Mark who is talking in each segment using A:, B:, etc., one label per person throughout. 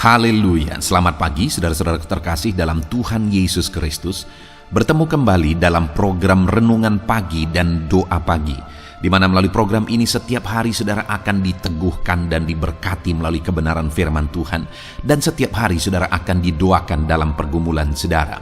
A: Haleluya, selamat pagi saudara-saudara terkasih dalam Tuhan Yesus Kristus. Bertemu kembali dalam program Renungan Pagi dan Doa Pagi, di mana melalui program ini setiap hari saudara akan diteguhkan dan diberkati melalui kebenaran firman Tuhan. Dan setiap hari saudara akan didoakan dalam pergumulan saudara.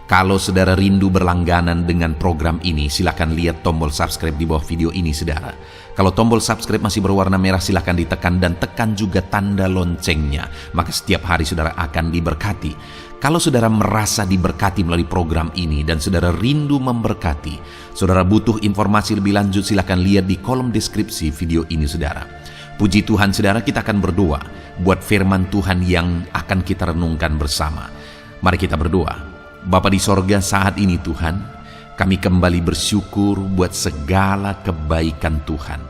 A: Kalau saudara rindu berlangganan dengan program ini, silakan lihat tombol subscribe di bawah video ini saudara. Kalau tombol subscribe masih berwarna merah, silakan ditekan dan tekan juga tanda loncengnya. Maka setiap hari saudara akan diberkati. Kalau saudara merasa diberkati melalui program ini dan saudara rindu memberkati, saudara butuh informasi lebih lanjut, silakan lihat di kolom deskripsi video ini saudara. Puji Tuhan saudara, kita akan berdoa buat firman Tuhan yang akan kita renungkan bersama. Mari kita berdoa. Bapa di sorga, saat ini Tuhan, kami kembali bersyukur buat segala kebaikan Tuhan.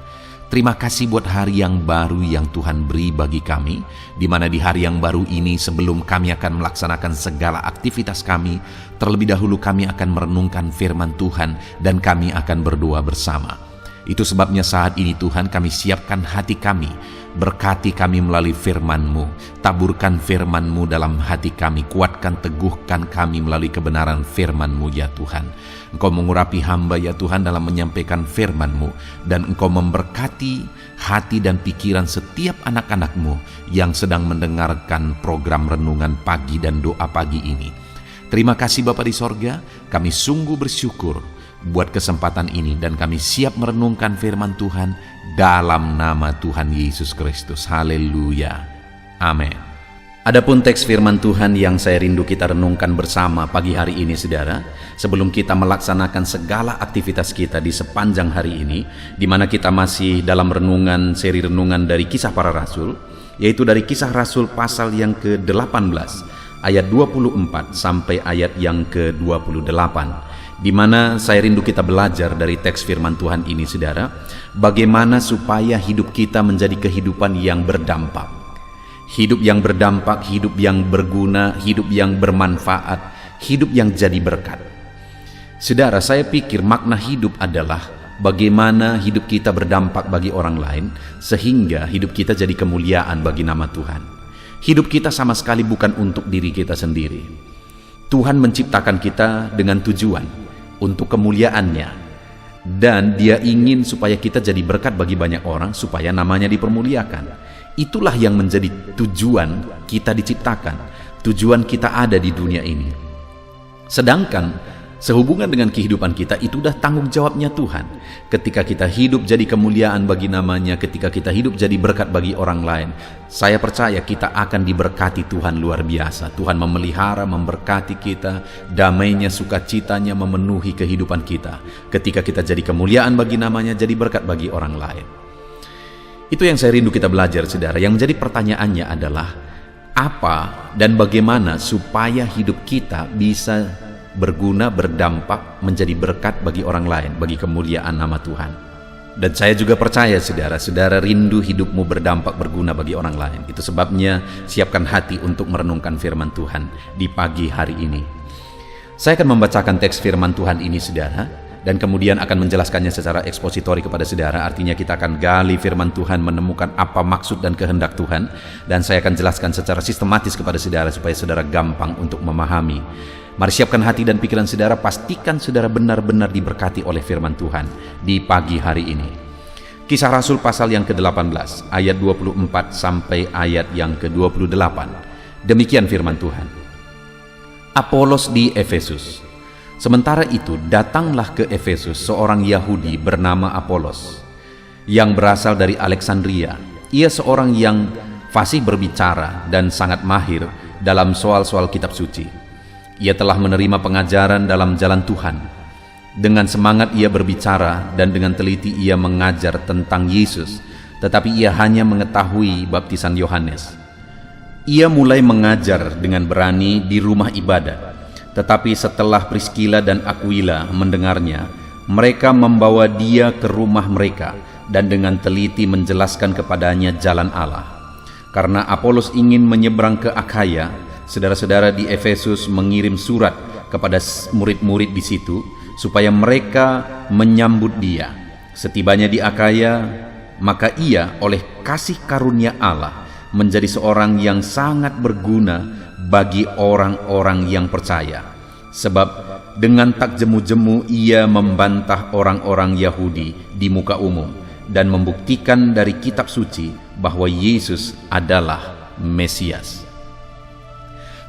A: Terima kasih buat hari yang baru yang Tuhan beri bagi kami, di mana di hari yang baru ini sebelum kami akan melaksanakan segala aktivitas kami, terlebih dahulu kami akan merenungkan firman Tuhan dan kami akan berdoa bersama. Itu sebabnya saat ini Tuhan kami siapkan hati kami, berkati kami melalui firman-Mu, taburkan firman-Mu dalam hati kami, kuatkan teguhkan kami melalui kebenaran firman-Mu ya Tuhan. Engkau mengurapi hamba ya Tuhan dalam menyampaikan firman-Mu, dan Engkau memberkati hati dan pikiran setiap anak-anak-Mu yang sedang mendengarkan program Renungan Pagi dan Doa Pagi ini. Terima kasih Bapa di sorga, kami sungguh bersyukur buat kesempatan ini dan kami siap merenungkan firman Tuhan dalam nama Tuhan Yesus Kristus. Haleluya. Amin. Adapun teks firman Tuhan yang saya rindu kita renungkan bersama pagi hari ini saudara, sebelum kita melaksanakan segala aktivitas kita di sepanjang hari ini, di mana kita masih dalam renungan seri renungan dari Kisah Para Rasul, yaitu dari Kisah Rasul pasal yang ke-18 ayat 24 sampai ayat yang ke-28. Di mana saya rindu kita belajar dari teks firman Tuhan ini saudara, bagaimana supaya hidup kita menjadi kehidupan yang berdampak. Hidup yang berdampak, hidup yang berguna, hidup yang bermanfaat, hidup yang jadi berkat. Saudara, saya pikir makna hidup adalah bagaimana hidup kita berdampak bagi orang lain, sehingga hidup kita jadi kemuliaan bagi nama Tuhan. Hidup kita sama sekali bukan untuk diri kita sendiri. Tuhan menciptakan kita dengan tujuan untuk kemuliaannya, dan Dia ingin supaya kita jadi berkat bagi banyak orang, supaya namanya dipermuliakan. Itulah yang menjadi tujuan kita diciptakan, tujuan kita ada di dunia ini. Sedangkan sehubungan dengan kehidupan kita, itu udah tanggung jawabnya Tuhan. Ketika kita hidup jadi kemuliaan bagi namanya, ketika kita hidup jadi berkat bagi orang lain, saya percaya kita akan diberkati Tuhan luar biasa. Tuhan memelihara, memberkati kita, damainya, sukacitanya memenuhi kehidupan kita. Ketika kita jadi kemuliaan bagi namanya, jadi berkat bagi orang lain. Itu yang saya rindu kita belajar saudara. Yang menjadi pertanyaannya adalah, apa dan bagaimana supaya hidup kita bisa berguna, berdampak, menjadi berkat bagi orang lain, bagi kemuliaan nama Tuhan. Dan saya juga percaya saudara rindu hidupmu berdampak, berguna bagi orang lain. Itu sebabnya siapkan hati untuk merenungkan firman Tuhan di pagi hari ini. Saya akan membacakan teks firman Tuhan ini saudara, dan kemudian akan menjelaskannya secara ekspositori kepada saudara. Artinya kita akan gali firman Tuhan, menemukan apa maksud dan kehendak Tuhan, dan saya akan jelaskan secara sistematis kepada saudara supaya saudara gampang untuk memahami. Mari siapkan hati dan pikiran saudara, pastikan saudara benar-benar diberkati oleh firman Tuhan di pagi hari ini. Kisah Rasul pasal yang ke-18 ayat 24 sampai ayat yang ke-28. Demikian firman Tuhan. Apolos di Efesus. Sementara itu datanglah ke Efesus seorang Yahudi bernama Apolos, yang berasal dari Alexandria. Ia seorang yang fasih berbicara dan sangat mahir dalam soal-soal kitab suci. Ia telah menerima pengajaran dalam jalan Tuhan. Dengan semangat ia berbicara dan dengan teliti ia mengajar tentang Yesus, tetapi ia hanya mengetahui baptisan Yohanes. Ia mulai mengajar dengan berani di rumah ibadat, tetapi setelah Priskila dan Aquila mendengarnya, mereka membawa dia ke rumah mereka dan dengan teliti menjelaskan kepadanya jalan Allah. Karena Apolos ingin menyeberang ke Akhaya, saudara-saudara di Efesus mengirim surat kepada murid-murid di situ supaya mereka menyambut dia. Setibanya di Akhaya, maka ia oleh kasih karunia Allah menjadi seorang yang sangat berguna bagi orang-orang yang percaya. Sebab dengan tak jemu-jemu ia membantah orang-orang Yahudi di muka umum dan membuktikan dari kitab suci bahwa Yesus adalah Mesias.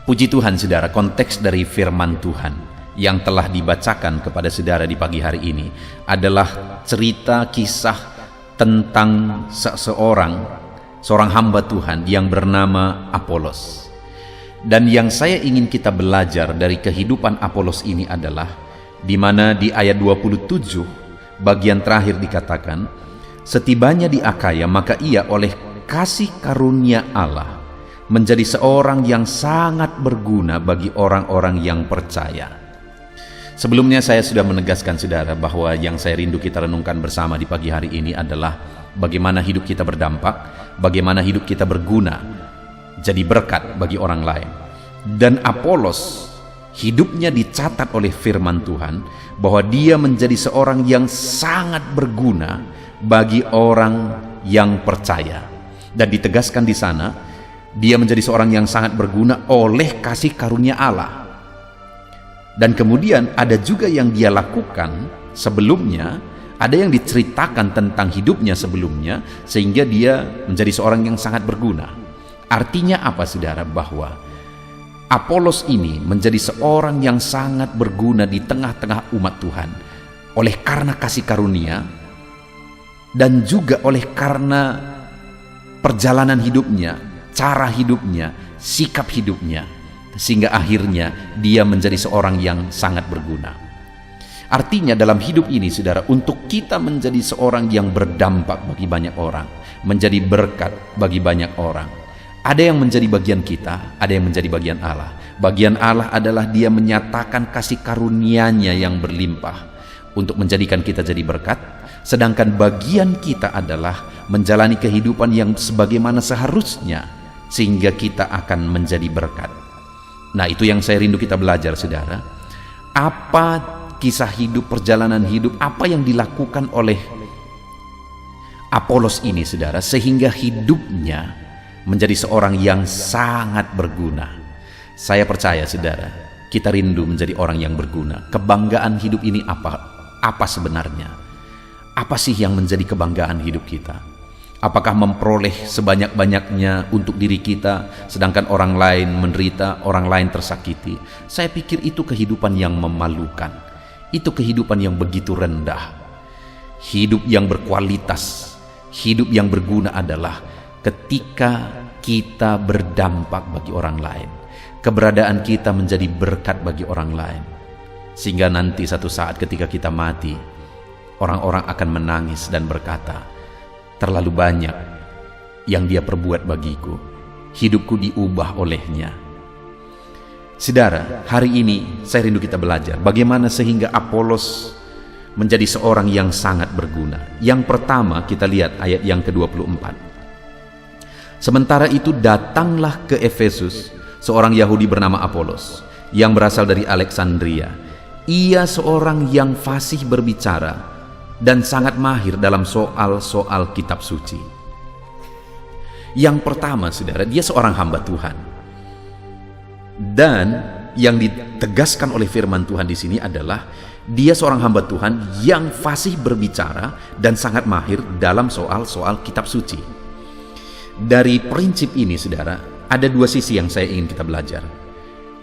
A: Puji Tuhan saudara, konteks dari firman Tuhan yang telah dibacakan kepada saudara di pagi hari ini adalah cerita kisah tentang seorang hamba Tuhan yang bernama Apolos. Dan yang saya ingin kita belajar dari kehidupan Apolos ini adalah di mana di ayat 27 bagian terakhir dikatakan, setibanya di Akaya maka ia oleh kasih karunia Allah menjadi seorang yang sangat berguna bagi orang-orang yang percaya. Sebelumnya saya sudah menegaskan saudara bahwa yang saya rindu kita renungkan bersama di pagi hari ini adalah bagaimana hidup kita berdampak, bagaimana hidup kita berguna, jadi berkat bagi orang lain. Dan Apolos, hidupnya dicatat oleh firman Tuhan bahwa dia menjadi seorang yang sangat berguna bagi orang yang percaya. Dan ditegaskan di sana, dia menjadi seorang yang sangat berguna oleh kasih karunia Allah. Dan kemudian ada juga yang dia lakukan sebelumnya, ada yang diceritakan tentang hidupnya sebelumnya, sehingga dia menjadi seorang yang sangat berguna. Artinya apa saudara? Bahwa Apolos ini menjadi seorang yang sangat berguna di tengah-tengah umat Tuhan oleh karena kasih karunia dan juga oleh karena perjalanan hidupnya, cara hidupnya, sikap hidupnya, sehingga akhirnya dia menjadi seorang yang sangat berguna. Artinya dalam hidup ini saudara, untuk kita menjadi seorang yang berdampak bagi banyak orang, menjadi berkat bagi banyak orang, ada yang menjadi bagian kita, ada yang menjadi bagian Allah. Bagian Allah adalah dia menyatakan kasih karunia-Nya yang berlimpah untuk menjadikan kita jadi berkat, sedangkan bagian kita adalah menjalani kehidupan yang sebagaimana seharusnya sehingga kita akan menjadi berkat. Nah, itu yang saya rindu kita belajar saudara. Apa kisah hidup, perjalanan hidup, apa yang dilakukan oleh Apolos ini saudara, sehingga hidupnya menjadi seorang yang sangat berguna. Saya percaya saudara, kita rindu menjadi orang yang berguna. Kebanggaan hidup ini apa sebenarnya? Apa sih yang menjadi kebanggaan hidup kita? Apakah memperoleh sebanyak-banyaknya untuk diri kita, sedangkan orang lain menderita, orang lain tersakiti? Saya pikir itu kehidupan yang memalukan. Itu kehidupan yang begitu rendah. Hidup yang berkualitas, hidup yang berguna adalah ketika kita berdampak bagi orang lain. Keberadaan kita menjadi berkat bagi orang lain. Sehingga nanti satu saat ketika kita mati, orang-orang akan menangis dan berkata, terlalu banyak yang dia perbuat bagiku, hidupku diubah olehnya. Saudara, hari ini saya rindu kita belajar bagaimana sehingga Apolos menjadi seorang yang sangat berguna. Yang pertama kita lihat ayat yang ke-24. Sementara itu datanglah ke Efesus seorang Yahudi bernama Apolos yang berasal dari Alexandria. Ia seorang yang fasih berbicara dan sangat mahir dalam soal-soal kitab suci. Yang pertama saudara, dia seorang hamba Tuhan. Dan yang ditegaskan oleh firman Tuhan di sini adalah dia seorang hamba Tuhan yang fasih berbicara dan sangat mahir dalam soal-soal kitab suci. Dari prinsip ini saudara, ada dua sisi yang saya ingin kita belajar.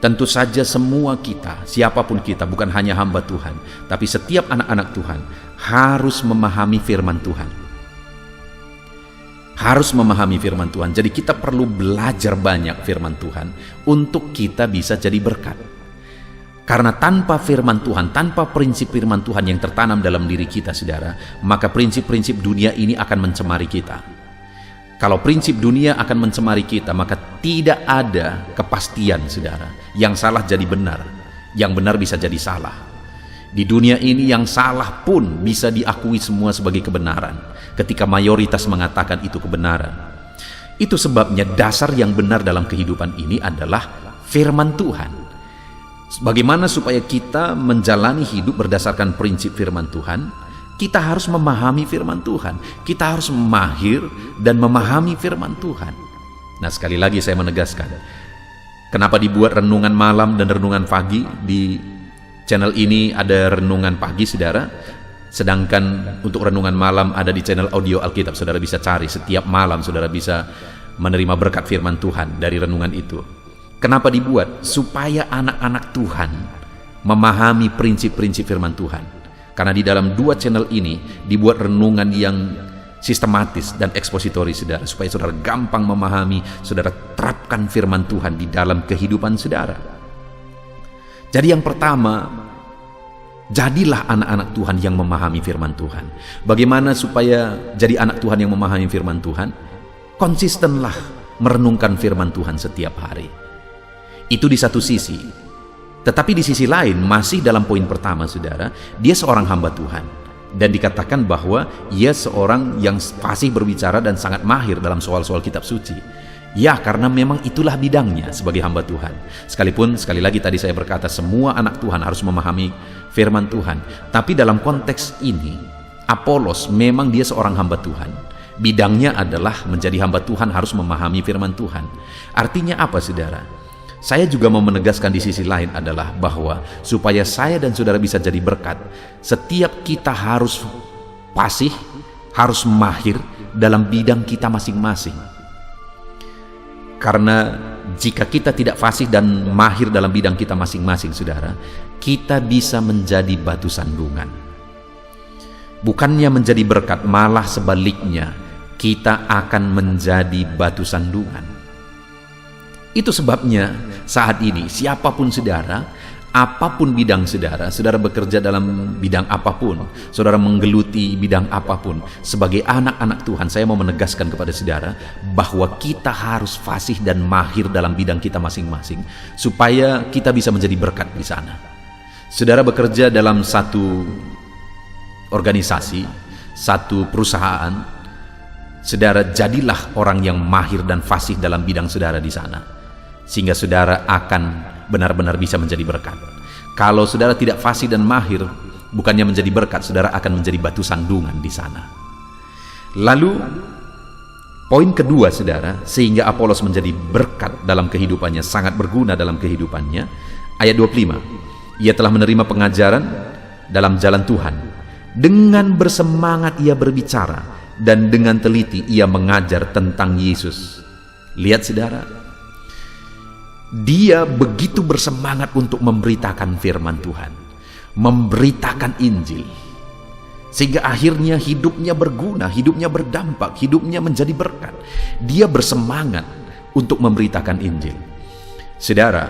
A: Tentu saja semua kita, siapapun kita, bukan hanya hamba Tuhan, tapi setiap anak-anak Tuhan harus memahami firman Tuhan. Harus memahami firman Tuhan. Jadi kita perlu belajar banyak firman Tuhan untuk kita bisa jadi berkat. Karena tanpa firman Tuhan, tanpa prinsip firman Tuhan yang tertanam dalam diri kita saudara, maka prinsip-prinsip dunia ini akan mencemari kita. Kalau prinsip dunia akan mencemari kita, maka tidak ada kepastian saudara. Yang salah jadi benar, yang benar bisa jadi salah. Di dunia ini yang salah pun bisa diakui semua sebagai kebenaran ketika mayoritas mengatakan itu kebenaran. Itu sebabnya dasar yang benar dalam kehidupan ini adalah firman Tuhan. Bagaimana supaya kita menjalani hidup berdasarkan prinsip firman Tuhan? Kita harus memahami firman Tuhan. Kita harus mahir dan memahami firman Tuhan. Nah, sekali lagi saya menegaskan, kenapa dibuat renungan malam dan renungan pagi? Di channel ini ada renungan pagi, saudara, sedangkan untuk renungan malam ada di channel audio Alkitab. Saudara bisa cari setiap malam, saudara bisa menerima berkat firman Tuhan dari renungan itu. Kenapa dibuat? Supaya anak-anak Tuhan memahami prinsip-prinsip firman Tuhan. Karena di dalam dua channel ini dibuat renungan yang sistematis dan ekspositori, saudara, supaya saudara gampang memahami, saudara terapkan firman Tuhan di dalam kehidupan saudara. Jadi yang pertama, jadilah anak-anak Tuhan yang memahami firman Tuhan. Bagaimana supaya jadi anak Tuhan yang memahami firman Tuhan? Konsistenlah merenungkan firman Tuhan setiap hari. Itu di satu sisi. Tetapi di sisi lain, masih dalam poin pertama, saudara, dia seorang hamba Tuhan. Dan dikatakan bahwa ia seorang yang fasih berbicara dan sangat mahir dalam soal-soal kitab suci. Ya, karena memang itulah bidangnya sebagai hamba Tuhan. Sekalipun, sekali lagi tadi saya berkata, semua anak Tuhan harus memahami firman Tuhan. Tapi dalam konteks ini, Apolos memang dia seorang hamba Tuhan. Bidangnya adalah menjadi hamba Tuhan, harus memahami firman Tuhan. Artinya apa, saudara? Saya juga mau menegaskan di sisi lain adalah bahwa supaya saya dan saudara bisa jadi berkat, setiap kita harus fasih, harus mahir dalam bidang kita masing-masing. Karena jika kita tidak fasih dan mahir dalam bidang kita masing-masing, saudara, kita bisa menjadi batu sandungan. Bukannya menjadi berkat, malah sebaliknya kita akan menjadi batu sandungan. Itu sebabnya saat ini siapapun saudara, apapun bidang saudara, saudara bekerja dalam bidang apapun, saudara menggeluti bidang apapun, sebagai anak-anak Tuhan, saya mau menegaskan kepada saudara bahwa kita harus fasih dan mahir dalam bidang kita masing-masing, supaya kita bisa menjadi berkat di sana. Saudara bekerja dalam satu organisasi, satu perusahaan, saudara jadilah orang yang mahir dan fasih dalam bidang saudara di sana, sehingga saudara akan benar-benar bisa menjadi berkat. Kalau saudara tidak fasih dan mahir, bukannya menjadi berkat, saudara akan menjadi batu sandungan di sana. Lalu poin kedua, saudara, sehingga Apolos menjadi berkat dalam kehidupannya, sangat berguna dalam kehidupannya. Ayat 25, ia telah menerima pengajaran dalam jalan Tuhan. Dengan bersemangat ia berbicara, dan dengan teliti ia mengajar tentang Yesus. Lihat, saudara, dia begitu bersemangat untuk memberitakan firman Tuhan, memberitakan Injil, sehingga akhirnya hidupnya berguna, hidupnya berdampak, hidupnya menjadi berkat. Dia bersemangat untuk memberitakan Injil. Saudara,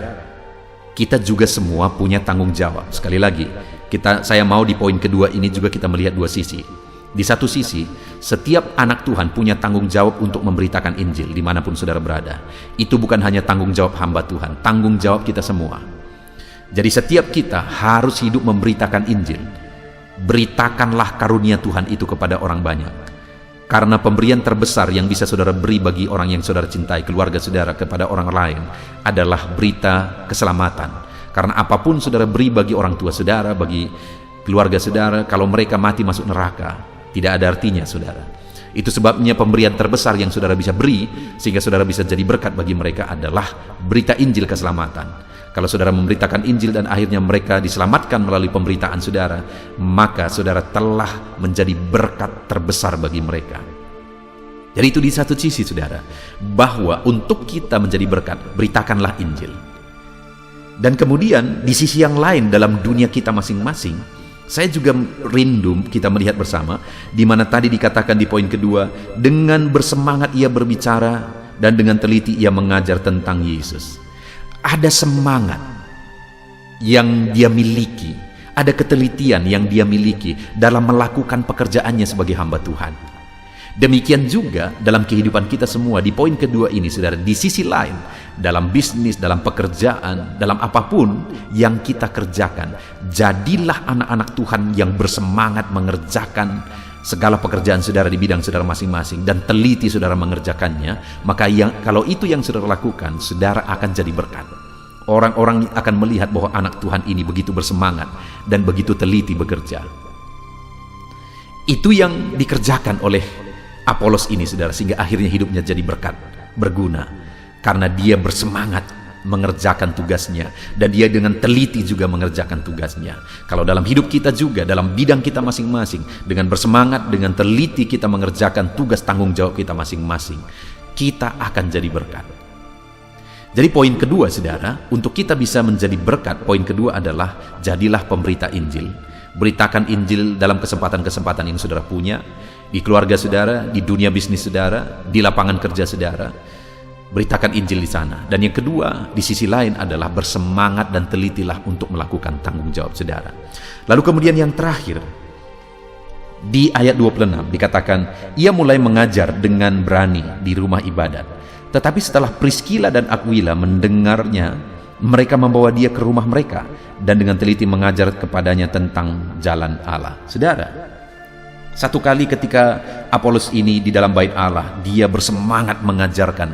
A: kita juga semua punya tanggung jawab. Sekali lagi, saya mau di poin kedua ini juga kita melihat dua sisi. Di satu sisi, setiap anak Tuhan punya tanggung jawab untuk memberitakan Injil dimanapun saudara berada. Itu bukan hanya tanggung jawab hamba Tuhan, tanggung jawab kita semua. Jadi setiap kita harus hidup memberitakan Injil. Beritakanlah karunia Tuhan itu kepada orang banyak. Karena pemberian terbesar yang bisa saudara beri bagi orang yang saudara cintai, keluarga saudara, kepada orang lain, adalah berita keselamatan. Karena apapun saudara beri bagi orang tua saudara, bagi keluarga saudara, kalau mereka mati masuk neraka, tidak ada artinya, saudara. Itu sebabnya pemberian terbesar yang saudara bisa beri, sehingga saudara bisa jadi berkat bagi mereka, adalah berita Injil keselamatan. Kalau saudara memberitakan Injil dan akhirnya mereka diselamatkan melalui pemberitaan saudara, maka saudara telah menjadi berkat terbesar bagi mereka. Jadi itu di satu sisi, saudara, bahwa untuk kita menjadi berkat, beritakanlah Injil. Dan kemudian di sisi yang lain, dalam dunia kita masing-masing, saya juga rindu kita melihat bersama, di mana tadi dikatakan di poin kedua, dengan bersemangat ia berbicara dan dengan teliti ia mengajar tentang Yesus. Ada semangat yang dia miliki, ada ketelitian yang dia miliki dalam melakukan pekerjaannya sebagai hamba Tuhan. Demikian juga dalam kehidupan kita semua. Di poin kedua ini, saudara, di sisi lain, dalam bisnis, dalam pekerjaan, dalam apapun yang kita kerjakan, jadilah anak-anak Tuhan yang bersemangat mengerjakan segala pekerjaan saudara di bidang saudara masing-masing, dan teliti saudara mengerjakannya. Maka kalau itu yang saudara lakukan, saudara akan jadi berkat. Orang-orang akan melihat bahwa anak Tuhan ini begitu bersemangat dan begitu teliti bekerja. Itu yang dikerjakan oleh Apolos ini, saudara, sehingga akhirnya hidupnya jadi berkat berguna, karena dia bersemangat mengerjakan tugasnya, dan dia dengan teliti juga mengerjakan tugasnya. Kalau dalam hidup kita juga, dalam bidang kita masing-masing, dengan bersemangat, dengan teliti kita mengerjakan tugas tanggung jawab kita masing-masing, kita akan jadi berkat. Jadi poin kedua, saudara, untuk kita bisa menjadi berkat, poin kedua adalah jadilah pemberita Injil. Beritakan Injil dalam kesempatan-kesempatan yang saudara punya, di keluarga saudara, di dunia bisnis saudara, di lapangan kerja saudara. Beritakan Injil di sana. Dan yang kedua, di sisi lain adalah bersemangat dan telitilah untuk melakukan tanggung jawab saudara. Lalu kemudian yang terakhir, di ayat 26 dikatakan, ia mulai mengajar dengan berani di rumah ibadat. Tetapi setelah Priskila dan Aquila mendengarnya, mereka membawa dia ke rumah mereka dan dengan teliti mengajar kepadanya tentang jalan Allah. Saudara, satu kali ketika Apolos ini di dalam bait Allah, dia bersemangat mengajarkan,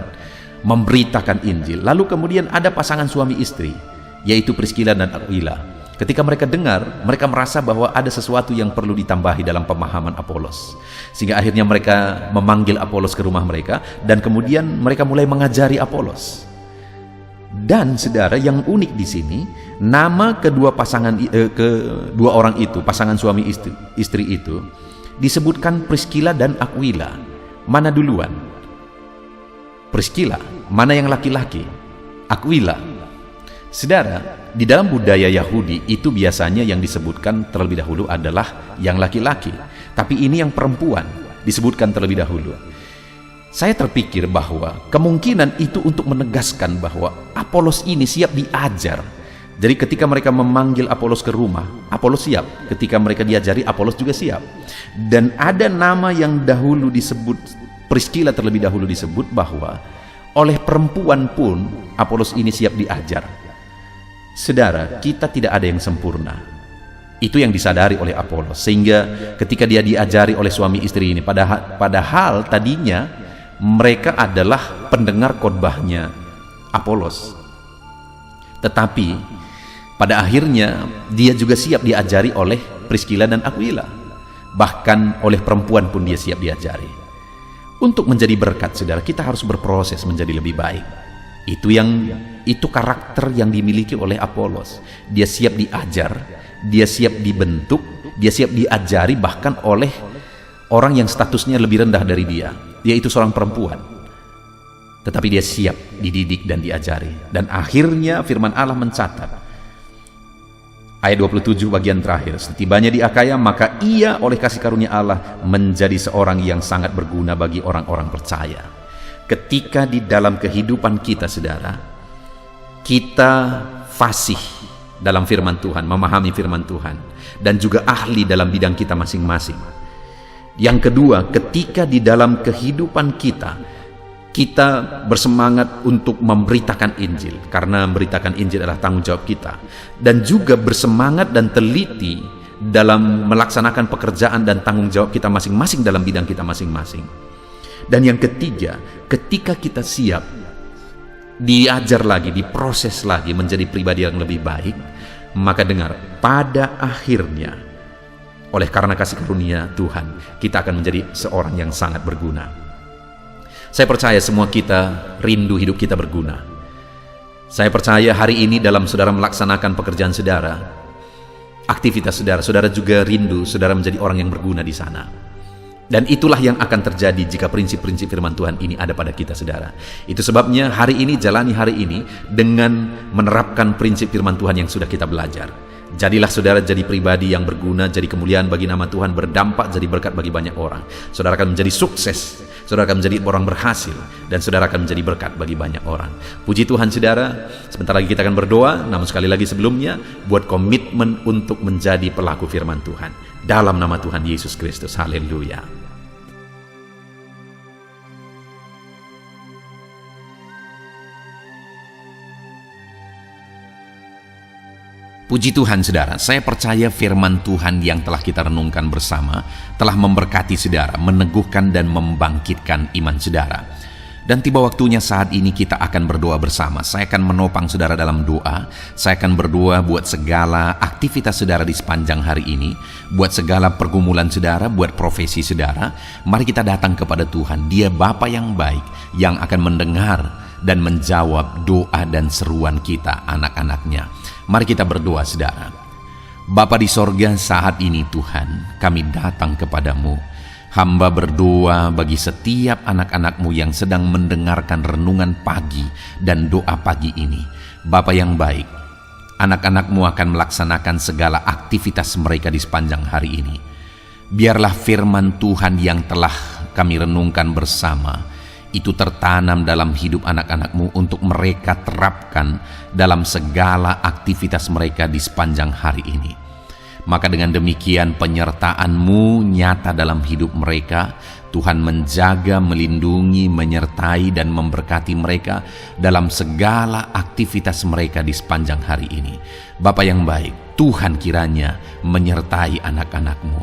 A: memberitakan Injil. Lalu kemudian ada pasangan suami istri, yaitu Priskila dan Aquila. Ketika mereka dengar, mereka merasa bahwa ada sesuatu yang perlu ditambahi dalam pemahaman Apolos, sehingga akhirnya mereka memanggil Apolos ke rumah mereka, dan kemudian mereka mulai mengajari Apolos. Dan saudara, yang unik di sini, nama kedua orang itu, pasangan suami istri itu, disebutkan Priskila dan Aquila. Mana duluan? Priskila, mana yang laki-laki? Aquila. Saudara, di dalam budaya Yahudi itu biasanya yang disebutkan terlebih dahulu adalah yang laki-laki, tapi ini yang perempuan disebutkan terlebih dahulu. Saya terpikir bahwa kemungkinan itu untuk menegaskan bahwa Apolos ini siap diajar. Jadi ketika mereka memanggil Apolos ke rumah, Apolos siap. Ketika mereka diajari, Apolos juga siap. Dan ada nama yang dahulu disebut, Priskila terlebih dahulu disebut, bahwa oleh perempuan pun Apolos ini siap diajar. Saudara, kita tidak ada yang sempurna. Itu yang disadari oleh Apolos, sehingga ketika dia diajari oleh suami istri ini, padahal tadinya mereka adalah pendengar khotbahnya Apolos, tetapi pada akhirnya dia juga siap diajari oleh Priskila dan Aquila. Bahkan oleh perempuan pun dia siap diajari. Untuk menjadi berkat, saudara, kita harus berproses menjadi lebih baik. Itu karakter yang dimiliki oleh Apolos. Dia siap diajar, dia siap dibentuk, dia siap diajari bahkan oleh orang yang statusnya lebih rendah dari dia, yaitu seorang perempuan. Tetapi dia siap dididik dan diajari. Dan akhirnya firman Allah mencatat, ayat 27 bagian terakhir, setibanya di Akaya, maka ia oleh kasih karunia Allah menjadi seorang yang sangat berguna bagi orang-orang percaya. Ketika di dalam kehidupan kita, saudara, kita fasih dalam firman Tuhan, memahami firman Tuhan, dan juga ahli dalam bidang kita masing-masing. Yang kedua, ketika di dalam kehidupan kita bersemangat untuk memberitakan Injil, karena memberitakan Injil adalah tanggung jawab kita, dan juga bersemangat dan teliti dalam melaksanakan pekerjaan dan tanggung jawab kita masing-masing dalam bidang kita masing-masing. Dan yang ketiga, ketika kita siap diajar lagi, diproses lagi menjadi pribadi yang lebih baik, maka dengar, pada akhirnya oleh karena kasih karunia Tuhan, kita akan menjadi seorang yang sangat berguna. Saya percaya semua kita rindu hidup kita berguna. Saya percaya hari ini dalam saudara melaksanakan pekerjaan saudara, aktivitas saudara, saudara juga rindu saudara menjadi orang yang berguna di sana. Dan itulah yang akan terjadi jika prinsip-prinsip firman Tuhan ini ada pada kita, saudara. Itu sebabnya hari ini, jalani hari ini dengan menerapkan prinsip firman Tuhan yang sudah kita belajar. Jadilah saudara jadi pribadi yang berguna, jadi kemuliaan bagi nama Tuhan, berdampak, jadi berkat bagi banyak orang. Saudara akan menjadi sukses, saudara akan menjadi orang berhasil, dan saudara akan menjadi berkat bagi banyak orang. Puji Tuhan, saudara. Sebentar lagi kita akan berdoa, namun sekali lagi sebelumnya, buat komitmen untuk menjadi pelaku firman Tuhan. Dalam nama Tuhan Yesus Kristus, haleluya. Puji Tuhan, saudara, saya percaya firman Tuhan yang telah kita renungkan bersama telah memberkati saudara, meneguhkan dan membangkitkan iman saudara. Dan tiba waktunya saat ini kita akan berdoa bersama. Saya akan menopang saudara dalam doa. Saya akan berdoa buat segala aktivitas saudara di sepanjang hari ini, buat segala pergumulan saudara, buat profesi saudara. Mari kita datang kepada Tuhan. Dia Bapa yang baik, yang akan mendengar dan menjawab doa dan seruan kita, anak-anaknya. Mari kita berdoa saudara. Bapa di sorga, saat ini Tuhan, kami datang kepadamu. Hamba berdoa bagi setiap anak-anak-Mu yang sedang mendengarkan renungan pagi dan doa pagi ini. Bapa yang baik, anak-anak-Mu akan melaksanakan segala aktivitas mereka di sepanjang hari ini. Biarlah firman Tuhan yang telah kami renungkan bersama itu tertanam dalam hidup anak-anak-Mu untuk mereka terapkan dalam segala aktivitas mereka di sepanjang hari ini. Maka dengan demikian penyertaan-Mu nyata dalam hidup mereka. Tuhan menjaga, melindungi, menyertai dan memberkati mereka dalam segala aktivitas mereka di sepanjang hari ini. Bapa yang baik, Tuhan kiranya menyertai anak-anak-Mu.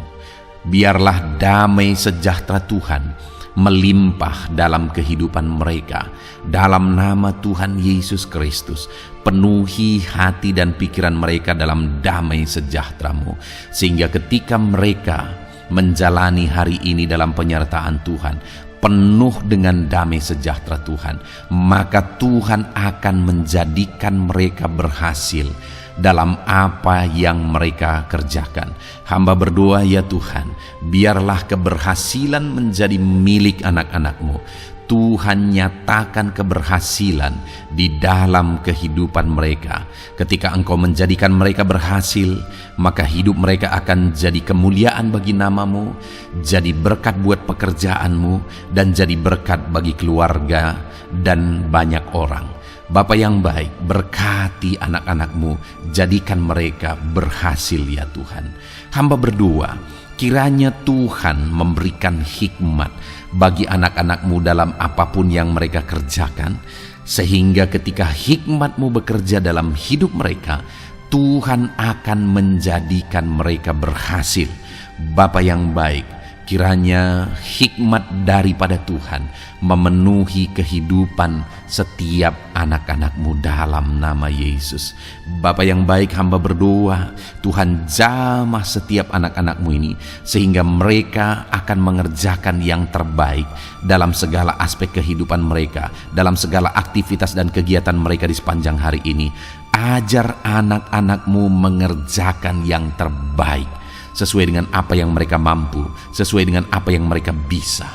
A: Biarlah damai sejahtera Tuhan melimpah dalam kehidupan mereka. Dalam nama Tuhan Yesus Kristus, penuhi hati dan pikiran mereka dalam damai sejahtera-Mu, sehingga ketika mereka menjalani hari ini dalam penyertaan Tuhan, penuh dengan damai sejahtera Tuhan, maka Tuhan akan menjadikan mereka berhasil dalam apa yang mereka kerjakan. Hamba berdoa ya Tuhan, biarlah keberhasilan menjadi milik anak-anak-Mu. Tuhan nyatakan keberhasilan di dalam kehidupan mereka. Ketika Engkau menjadikan mereka berhasil, maka hidup mereka akan jadi kemuliaan bagi nama-Mu, jadi berkat buat pekerjaan-Mu, dan jadi berkat bagi keluarga dan banyak orang. Bapa yang baik, berkati anak-anak-Mu, jadikan mereka berhasil ya Tuhan. Hamba berdoa, kiranya Tuhan memberikan hikmat bagi anak-anak-Mu dalam apapun yang mereka kerjakan, sehingga ketika hikmat-Mu bekerja dalam hidup mereka, Tuhan akan menjadikan mereka berhasil. Bapa yang baik, kiranya hikmat daripada Tuhan memenuhi kehidupan setiap anak-anak-Mu dalam nama Yesus. Bapa yang baik, hamba berdoa, Tuhan jamah setiap anak-anak-Mu ini, sehingga mereka akan mengerjakan yang terbaik dalam segala aspek kehidupan mereka, dalam segala aktivitas dan kegiatan mereka di sepanjang hari ini. Ajar anak-anak-Mu mengerjakan yang terbaik, sesuai dengan apa yang mereka mampu, sesuai dengan apa yang mereka bisa.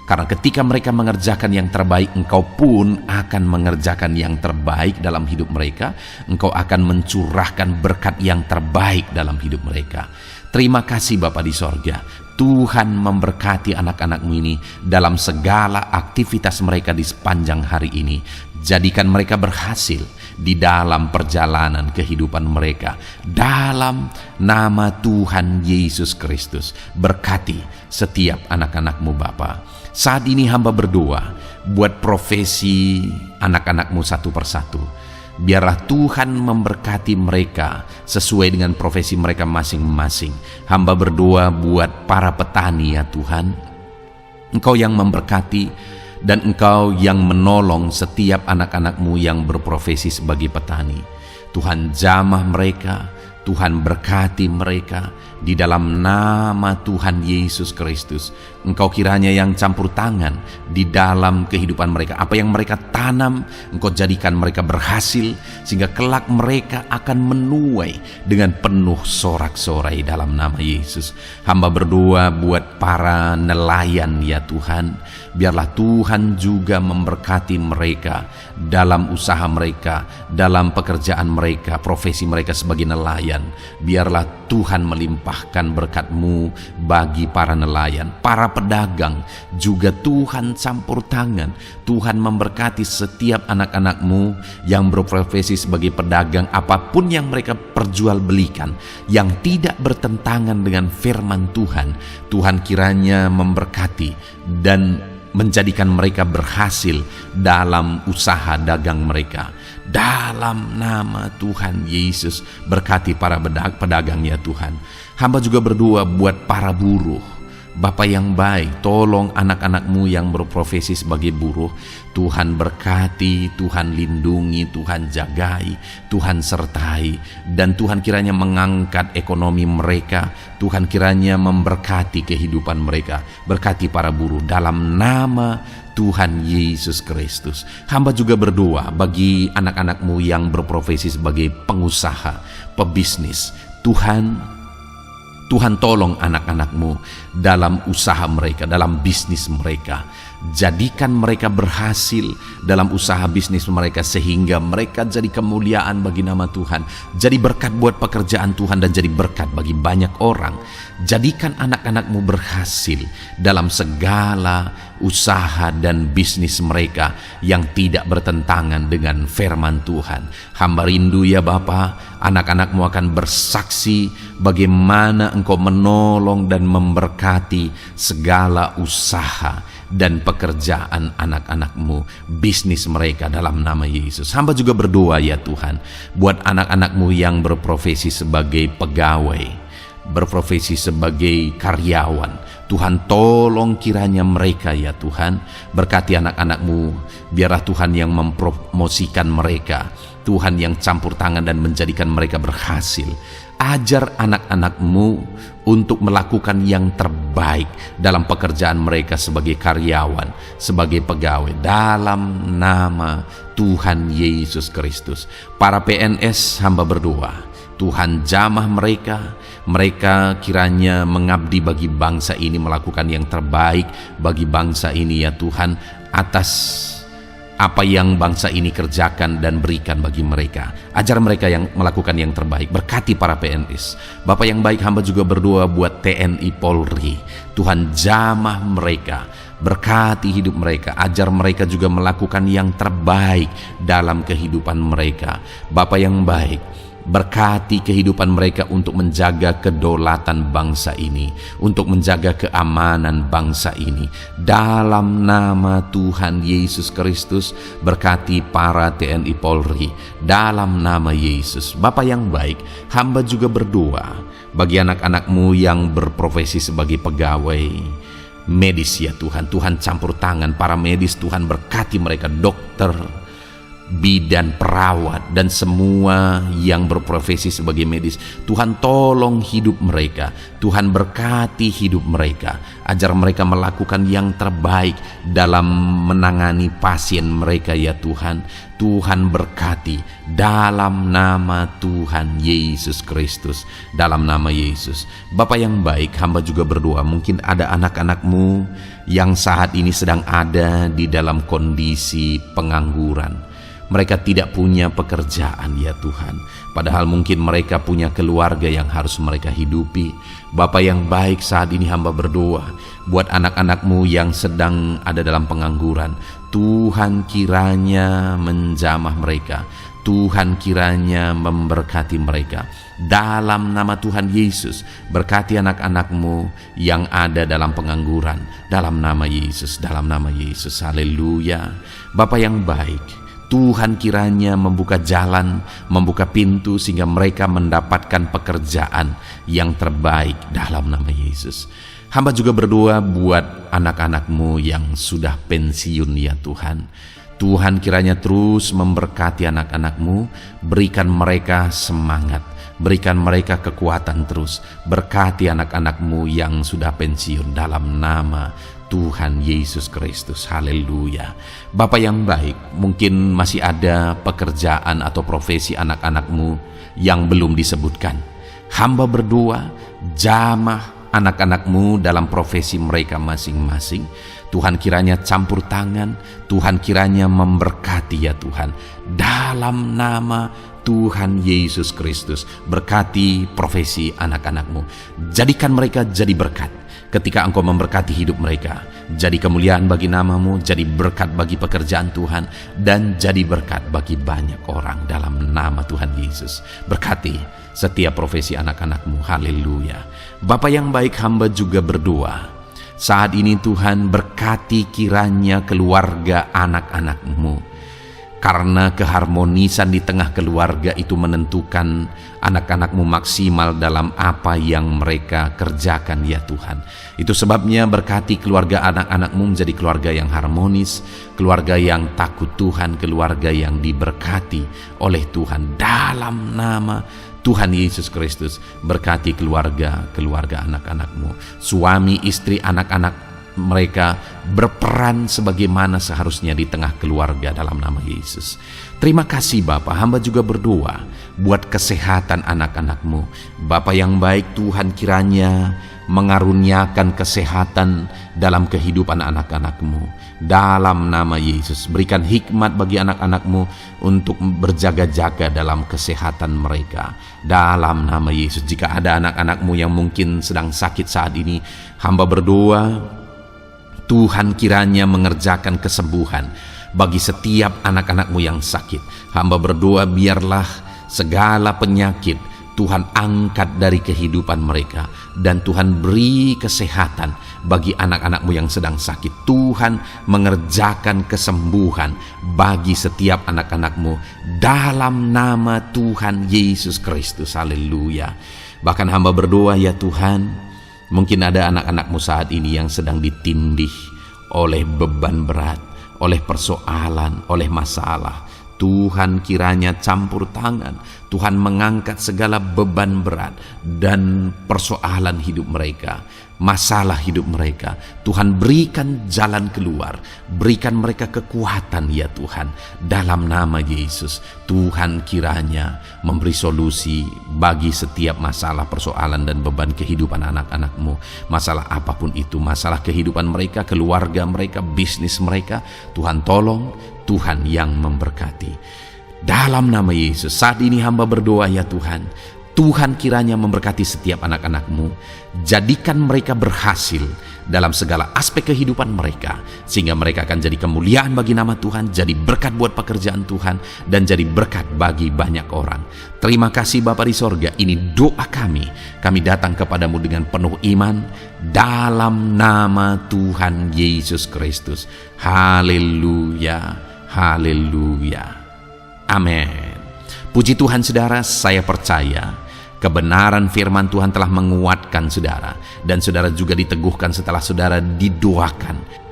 A: Karena ketika mereka mengerjakan yang terbaik, Engkau pun akan mengerjakan yang terbaik dalam hidup mereka. Engkau akan mencurahkan berkat yang terbaik dalam hidup mereka. Terima kasih Bapa di sorga. Tuhan memberkati anak-anak-Mu ini dalam segala aktivitas mereka di sepanjang hari ini. Jadikan mereka berhasil di dalam perjalanan kehidupan mereka. Dalam nama Tuhan Yesus Kristus, berkati setiap anak-anak-Mu Bapa. Saat ini hamba berdoa buat profesi anak-anak-Mu satu persatu. Biarlah Tuhan memberkati mereka sesuai dengan profesi mereka masing-masing. Hamba berdoa buat para petani ya Tuhan. Engkau yang memberkati dan Engkau yang menolong setiap anak-anak-Mu yang berprofesi sebagai petani. Tuhan jamah mereka, Tuhan berkati mereka di dalam nama Tuhan Yesus Kristus. Engkau kiranya yang campur tangan di dalam kehidupan mereka. Apa yang mereka tanam, Engkau jadikan mereka berhasil, sehingga kelak mereka akan menuai dengan penuh sorak-sorai dalam nama Yesus. Hamba berdoa buat para nelayan ya Tuhan. Biarlah Tuhan juga memberkati mereka dalam usaha mereka, dalam pekerjaan mereka, profesi mereka sebagai nelayan. Biarlah Tuhan melimpahkan berkat-Mu bagi para nelayan, para pedagang juga Tuhan campur tangan. Tuhan memberkati setiap anak-anak-Mu yang berprofesi sebagai pedagang, apapun yang mereka perjualbelikan yang tidak bertentangan dengan firman Tuhan. Tuhan kiranya memberkati dan menjadikan mereka berhasil dalam usaha dagang mereka. Dalam nama Tuhan Yesus, berkati para pedagang ya Tuhan. Hamba juga berdoa buat para buruh, Bapa yang baik, tolong anak-anak-Mu yang berprofesi sebagai buruh. Tuhan berkati, Tuhan lindungi, Tuhan jagai, Tuhan sertai, dan Tuhan kiranya mengangkat ekonomi mereka. Tuhan kiranya memberkati kehidupan mereka. Berkati para buruh dalam nama Tuhan Yesus Kristus. Hamba juga berdoa bagi anak-anak-Mu yang berprofesi sebagai pengusaha, pebisnis. Tuhan tolong anak-anak-Mu dalam usaha mereka, dalam bisnis mereka. Jadikan mereka berhasil dalam usaha bisnis mereka, sehingga mereka jadi kemuliaan bagi nama Tuhan, jadi berkat buat pekerjaan Tuhan, dan jadi berkat bagi banyak orang. Jadikan anak-anak-Mu berhasil dalam segala usaha dan bisnis mereka yang tidak bertentangan dengan firman Tuhan. Hamba rindu ya Bapa, anak-anak-Mu akan bersaksi bagaimana Engkau menolong dan memberkati segala usaha dan pekerjaan anak-anak-Mu, bisnis mereka dalam nama Yesus. Hamba juga berdoa ya Tuhan, buat anak-anak-Mu yang berprofesi sebagai pegawai, berprofesi sebagai karyawan. Tuhan tolong kiranya mereka ya Tuhan, berkati anak-anak-Mu, biarlah Tuhan yang mempromosikan mereka, Tuhan yang campur tangan dan menjadikan mereka berhasil. Ajar anak-anak-Mu untuk melakukan yang terbaik dalam pekerjaan mereka sebagai karyawan, sebagai pegawai, dalam nama Tuhan Yesus Kristus. Para PNS, hamba berdoa, Tuhan jamah mereka kiranya mengabdi bagi bangsa ini, melakukan yang terbaik bagi bangsa ini ya Tuhan, atas apa yang bangsa ini kerjakan dan berikan bagi mereka. Ajar mereka yang melakukan yang terbaik. Berkati para PNS. Bapak yang baik, hamba juga berdoa buat TNI Polri. Tuhan jamah mereka, berkati hidup mereka, ajar mereka juga melakukan yang terbaik dalam kehidupan mereka. Bapak yang baik, berkati kehidupan mereka untuk menjaga kedaulatan bangsa ini, untuk menjaga keamanan bangsa ini. Dalam nama Tuhan Yesus Kristus, berkati para TNI Polri dalam nama Yesus. Bapa yang baik, hamba juga berdoa bagi anak-anak-Mu yang berprofesi sebagai pegawai medis ya Tuhan. Tuhan campur tangan para medis, Tuhan berkati mereka, dokter, bidan, perawat, dan semua yang berprofesi sebagai medis. Tuhan tolong hidup mereka, Tuhan berkati hidup mereka, ajar mereka melakukan yang terbaik dalam menangani pasien mereka ya Tuhan. Tuhan berkati dalam nama Tuhan Yesus Kristus, dalam nama Yesus. Bapa yang baik, hamba juga berdoa, mungkin ada anak-anak-Mu yang saat ini sedang ada di dalam kondisi pengangguran. Mereka tidak punya pekerjaan ya Tuhan, padahal mungkin mereka punya keluarga yang harus mereka hidupi. Bapa yang baik, saat ini hamba berdoa buat anak-anak-Mu yang sedang ada dalam pengangguran. Tuhan kiranya menjamah mereka, Tuhan kiranya memberkati mereka. Dalam nama Tuhan Yesus, berkati anak-anak-Mu yang ada dalam pengangguran, dalam nama Yesus, dalam nama Yesus. Haleluya. Bapa yang baik, Tuhan kiranya membuka jalan, membuka pintu, sehingga mereka mendapatkan pekerjaan yang terbaik dalam nama Yesus. Hamba juga berdoa buat anak-anak-Mu yang sudah pensiun ya Tuhan. Tuhan kiranya terus memberkati anak-anak-Mu, berikan mereka semangat, berikan mereka kekuatan terus. Berkati anak-anak-Mu yang sudah pensiun dalam nama Tuhan Yesus Kristus. Haleluya. Bapa yang baik, mungkin masih ada pekerjaan atau profesi anak-anak-Mu yang belum disebutkan. Hamba berdoa, jamah anak-anak-Mu dalam profesi mereka masing-masing. Tuhan kiranya campur tangan, Tuhan kiranya memberkati ya Tuhan. Dalam nama Tuhan Yesus Kristus, berkati profesi anak-anak-Mu. Jadikan mereka jadi berkat. Ketika Engkau memberkati hidup mereka, jadi kemuliaan bagi nama-Mu, jadi berkat bagi pekerjaan Tuhan, dan jadi berkat bagi banyak orang dalam nama Tuhan Yesus. Berkati setiap profesi anak-anak-Mu. Haleluya. Bapa yang baik, hamba juga berdoa saat ini Tuhan berkati kiranya keluarga anak-anak-Mu. Karena keharmonisan di tengah keluarga itu menentukan anak-anakmu maksimal dalam apa yang mereka kerjakan ya Tuhan. Itu sebabnya berkati keluarga anak-anakmu menjadi keluarga yang harmonis, keluarga yang takut Tuhan, keluarga yang diberkati oleh Tuhan. Dalam nama Tuhan Yesus Kristus, berkati keluarga anak-anakmu, suami, istri, anak-anak mereka berperan sebagaimana seharusnya di tengah keluarga dalam nama Yesus. Terima kasih Bapa, hamba juga berdoa buat kesehatan anak-anakmu. Bapa yang baik, Tuhan kiranya mengaruniakan kesehatan dalam kehidupan anak-anakmu. Dalam nama Yesus, berikan hikmat bagi anak-anakmu untuk berjaga-jaga dalam kesehatan mereka. Dalam nama Yesus, jika ada anak-anakmu yang mungkin sedang sakit saat ini, hamba berdoa Tuhan kiranya mengerjakan kesembuhan bagi setiap anak-anakmu yang sakit. Hamba berdoa biarlah segala penyakit Tuhan angkat dari kehidupan mereka, dan Tuhan beri kesehatan bagi anak-anakmu yang sedang sakit. Tuhan mengerjakan kesembuhan bagi setiap anak-anakmu dalam nama Tuhan Yesus Kristus. Haleluya. Bahkan hamba berdoa ya Tuhan, mungkin ada anak-anakmu saat ini yang sedang ditindih oleh beban berat, oleh persoalan, oleh masalah. Tuhan kiranya campur tangan, Tuhan mengangkat segala beban berat dan persoalan hidup mereka, masalah hidup mereka. Tuhan berikan jalan keluar, berikan mereka kekuatan ya Tuhan. Dalam nama Yesus, Tuhan kiranya memberi solusi bagi setiap masalah, persoalan dan beban kehidupan anak-anakmu. Masalah apapun itu, masalah kehidupan mereka, keluarga mereka, bisnis mereka, Tuhan tolong, Tuhan yang memberkati. Dalam nama Yesus, saat ini hamba berdoa ya Tuhan, Tuhan kiranya memberkati setiap anak-anakmu, jadikan mereka berhasil dalam segala aspek kehidupan mereka, sehingga mereka akan jadi kemuliaan bagi nama Tuhan, jadi berkat buat pekerjaan Tuhan, dan jadi berkat bagi banyak orang. Terima kasih Bapa di sorga, ini doa kami datang kepadamu dengan penuh iman, dalam nama Tuhan Yesus Kristus. Haleluya, haleluya, amin. Puji Tuhan saudara, saya percaya kebenaran firman Tuhan telah menguatkan saudara, dan saudara juga diteguhkan setelah saudara didoakan.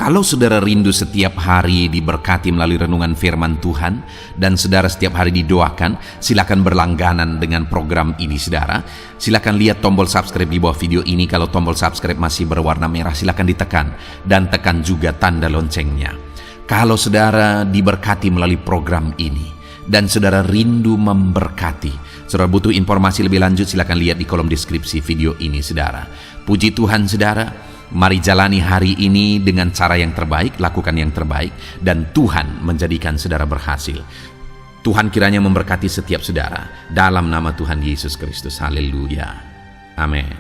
A: Kalau saudara rindu setiap hari diberkati melalui renungan firman Tuhan, dan saudara setiap hari didoakan, silakan berlangganan dengan program ini saudara. Silakan lihat tombol subscribe di bawah video ini. Kalau tombol subscribe masih berwarna merah, silakan ditekan, dan tekan juga tanda loncengnya. Kalau saudara diberkati melalui program ini, dan saudara rindu memberkati, saudara butuh informasi lebih lanjut, silakan lihat di kolom deskripsi video ini saudara. Puji Tuhan saudara, mari jalani hari ini dengan cara yang terbaik, lakukan yang terbaik, dan Tuhan menjadikan saudara berhasil. Tuhan kiranya memberkati setiap saudara dalam nama Tuhan Yesus Kristus. Haleluya, amin.